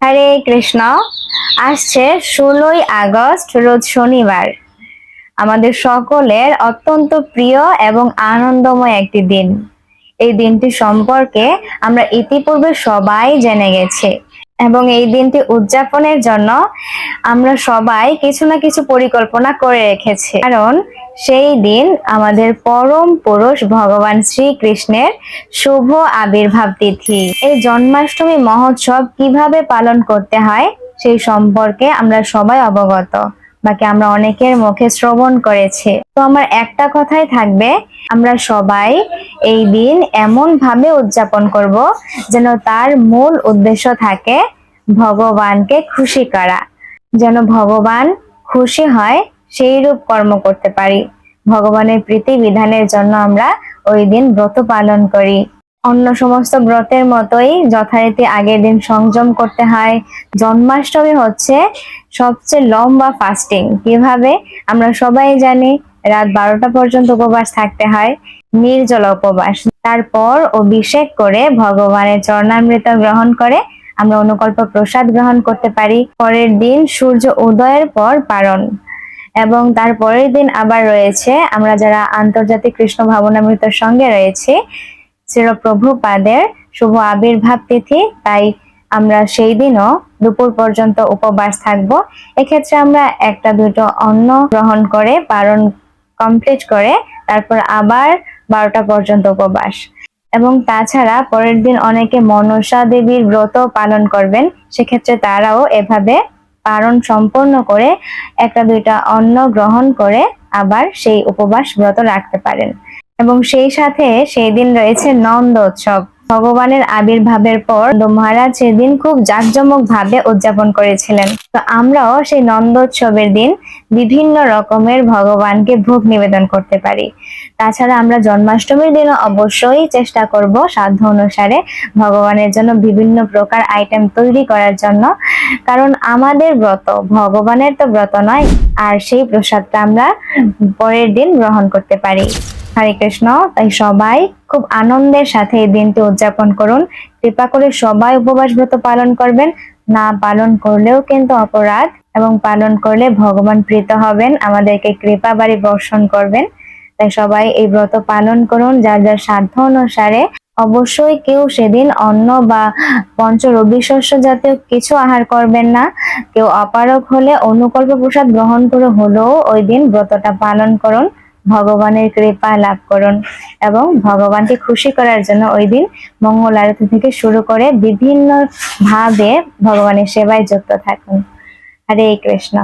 হরে কৃষ্ণ। আসছে 16ই আগস্ট, রোজ শনিবার। আমাদের সকলের অত্যন্ত প্রিয় এবং আনন্দময় একটি দিন। এই দিনটি সম্পর্কে আমরা ইতিপূর্বে সবাই জেনে গেছি এবং এই দিনটি উদযাপনের জন্য আমরা সবাই কিছু না কিছু পরিকল্পনা করে রেখেছি, কারণ সেই দিন আমাদের পরম পুরুষ ভগবান শ্রীকৃষ্ণের শুভ আবির্ভাব তিথি। এই জন্মাষ্টমী মহোৎসব কিভাবে পালন করতে হয় সেই সম্পর্কে আমরা সবাই অবগত, বাকি আমরা অনেকের মুখে শ্রবণ করেছি। তো আমার একটা কথাই থাকবে, আমরা সবাই এই দিন এমন ভাবে উদযাপন করব যেন তার মূল উদ্দেশ্য থাকে ভগবানকে খুশি করা, যেন ভগবান খুশি হয় সেই রূপ কর্ম করতে পারি। ভগবানের প্রীতি বিধানের জন্য আমরা ওই দিন ব্রত পালন করি। অন্য সমস্ত ব্রতের মতোই যথারীতি আগের দিন সংযম করতে হয়। জন্মাষ্টমী হচ্ছে সবচেয়ে লম্বা ফাস্টিং। কিভাবে আমরা সবাই জানি, রাত 12টা পর্যন্ত উপবাস থাকতে হয়, নির্জলা উপবাস। তারপর অভিষেক করে ভগবানের চরণামৃত গ্রহণ করে আমরা অনুকল্প প্রসাদ গ্রহণ করতে পারি। পরের দিন সূর্য উদয়ের পর পারণ, এবং তার পরের দিন আবার রয়েছে আমরা যারা আন্তর্জাতিক কৃষ্ণ ভাবনামৃতের সঙ্গে রয়েছে শ্রীল প্রভুপাদের শুভ আবির্ভাব তিথি। তাই আমরা সেই দিনও দুপুর পর্যন্ত উপবাস থাকব। এক্ষেত্রে আমরা একটা দুটো অন্ন গ্রহণ করে পারণ কমপ্লিট করে তারপর আবার 12টা পর্যন্ত উপবাস। এবং তাছাড়া পরের দিন অনেকে মনসা দেবীর ব্রত পালন করবেন, সেক্ষেত্রে তারাও এভাবে পারণ সম্পন্ন করে একটা দুইটা অন্ন গ্রহণ করে আবার সেই উপবাস ব্রত রাখতে পারেন। এবং সেই সাথে সেই দিন রয়েছে নন্দোৎসব। ভগবানের আবির্ভাবের পর মহারাজ সেদিন খুব জাঁকজমক ভাবে উদযাপন করেছিলেন। তো আমরাও সেই নন্দোৎসবের দিন বিভিন্ন রকমের ভগবানকে ভোগ নিবেদন করতে পারি। তাছাড়া আমরা জন্মাষ্টমীর দিনও অবশ্যই চেষ্টা করব সাধ্য অনুসারে ভগবানের জন্য বিভিন্ন প্রকার আইটেম তৈরি করার জন্য, কারণ আমাদের ব্রত ভগবানের তো ব্রত নয়, আর সেই প্রসাদটা আমরা পরের দিন গ্রহণ করতে পারি। হরে কৃষ্ণ। তাই সবাই খুব আনন্দের সাথে এই দিনটি উদযাপন করুন। কৃপা করে সবাই উপবাস ব্রত পালন করবেন। না পালন করলেও কিন্তু অপরাধ, এবং পালন করলে ভগবান প্রীত হবেন, আমাদেরকে কৃপা বাড়ি বর্ষণ করবেন। তাই সবাই এই ব্রত পালন করুন যার যার সাধ্য অনুসারে। অবশ্যই কেউ সেদিন অন্ন বা পঞ্চ রবি শস্য জাতীয় কিছু আহার করবেন না। কেউ অপারগ হলে অনুকল্প প্রসাদ গ্রহণ করে হলেও ওই দিন ব্রতটা পালন করুন, ভগবানের কৃপা লাভ করুন এবং ভগবানকে খুশি করার জন্য ওই দিন মঙ্গল আরতি থেকে শুরু করে বিভিন্ন ভাবে ভগবানের সেবায় যুক্ত থাকুন। হরে কৃষ্ণ।